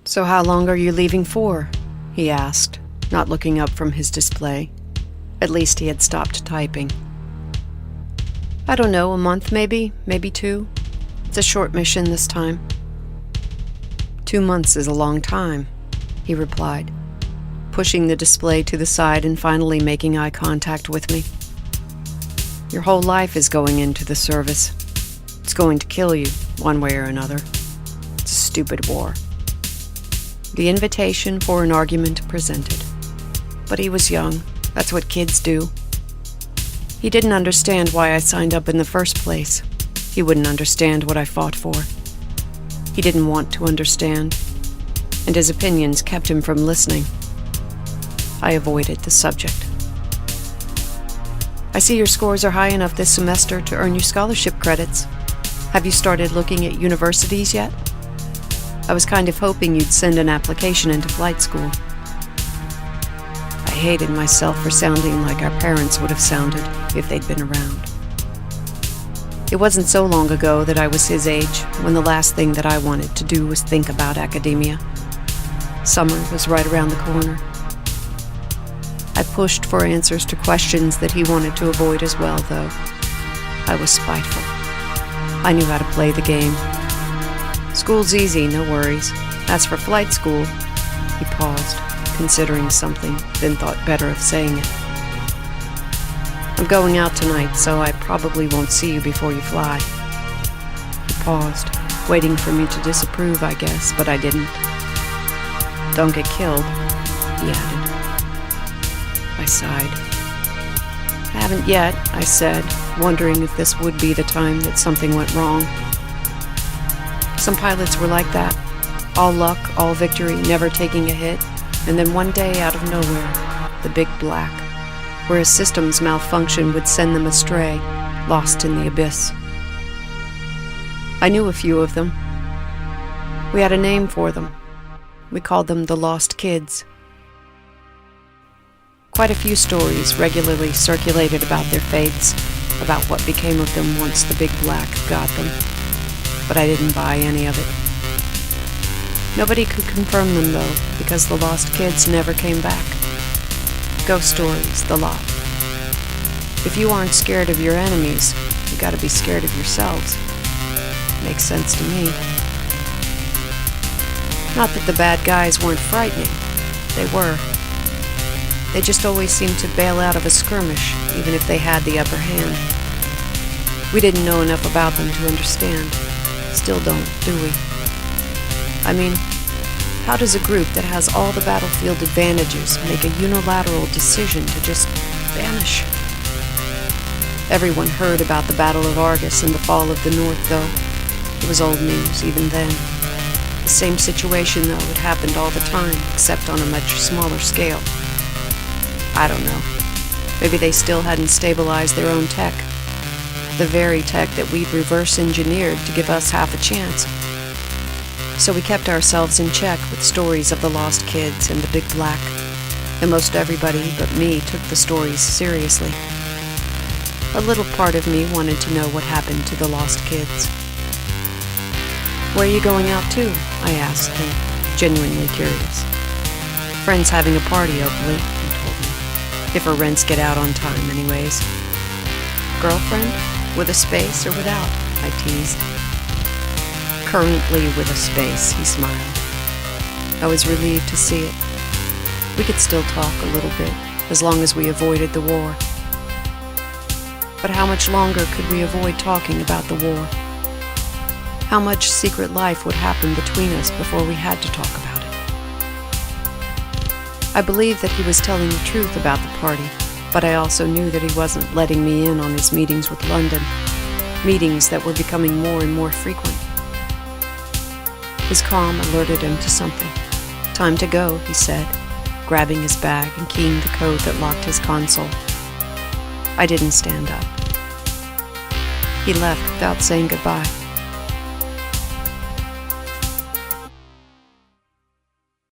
"So how long are you leaving for?" he asked, not looking up from his display. At least he had stopped typing. "I don't know, a month maybe 2. It's a short mission this time." 2 months is a long time, he replied, pushing the display to the side and finally making eye contact with me. "Your whole life is going into the service. It's going to kill you, one way or another. It's a stupid war." The invitation for an argument presented. But he was young. That's what kids do. He didn't understand why I signed up in the first place. He wouldn't understand what I fought for. He didn't want to understand, and his opinions kept him from listening. I avoided the subject. "I see your scores are high enough this semester to earn you scholarship credits. Have you started looking at universities yet? I was kind of hoping you'd send an application into flight school." I hated myself for sounding like our parents would have sounded if they'd been around. It wasn't so long ago that I was his age, when the last thing that I wanted to do was think about academia. Summer was right around the corner. I pushed for answers to questions that he wanted to avoid as well, though. I was spiteful. I knew how to play the game. "School's easy, no worries. As for flight school..." He paused, considering something, then thought better of saying it. "I'm going out tonight, so I probably won't see you before you fly." He paused, waiting for me to disapprove, I guess, but I didn't. "Don't get killed," he added. I sighed. "I haven't yet," I said, wondering if this would be the time that something went wrong. Some pilots were like that. All luck, all victory, never taking a hit, and then one day, out of nowhere, the big black, where a system's malfunction would send them astray, lost in the abyss. I knew a few of them. We had a name for them. We called them the Lost Kids. Quite a few stories regularly circulated about their fates, about what became of them once the big black got them. But I didn't buy any of it. Nobody could confirm them, though, because the Lost Kids never came back. Ghost stories, the lot. If you aren't scared of your enemies, you gotta be scared of yourselves. Makes sense to me. Not that the bad guys weren't frightening. They were. They just always seemed to bail out of a skirmish, even if they had the upper hand. We didn't know enough about them to understand. Still don't, do we? I mean, how does a group that has all the battlefield advantages make a unilateral decision to just vanish? Everyone heard about the Battle of Argus and the fall of the North, though. It was old news even then. The same situation, though, had happened all the time, except on a much smaller scale. I don't know. Maybe they still hadn't stabilized their own tech. The very tech that we'd reverse-engineered to give us half a chance. So we kept ourselves in check with stories of the Lost Kids and the Big Black, and most everybody but me took the stories seriously. A little part of me wanted to know what happened to the Lost Kids. "Where are you going out to?" I asked him, genuinely curious. "Friends having a party, hopefully," he told me. "If her rents get out on time, anyways." "Girlfriend? With a space or without?" I teased. "Currently with a space," he smiled. I was relieved to see it. We could still talk a little bit, as long as we avoided the war. But how much longer could we avoid talking about the war? How much secret life would happen between us before we had to talk about it? I believed that he was telling the truth about the party, but I also knew that he wasn't letting me in on his meetings with London, meetings that were becoming more and more frequent. His calm alerted him to something. "Time to go," he said, grabbing his bag and keying the code that locked his console. I didn't stand up. He left without saying goodbye.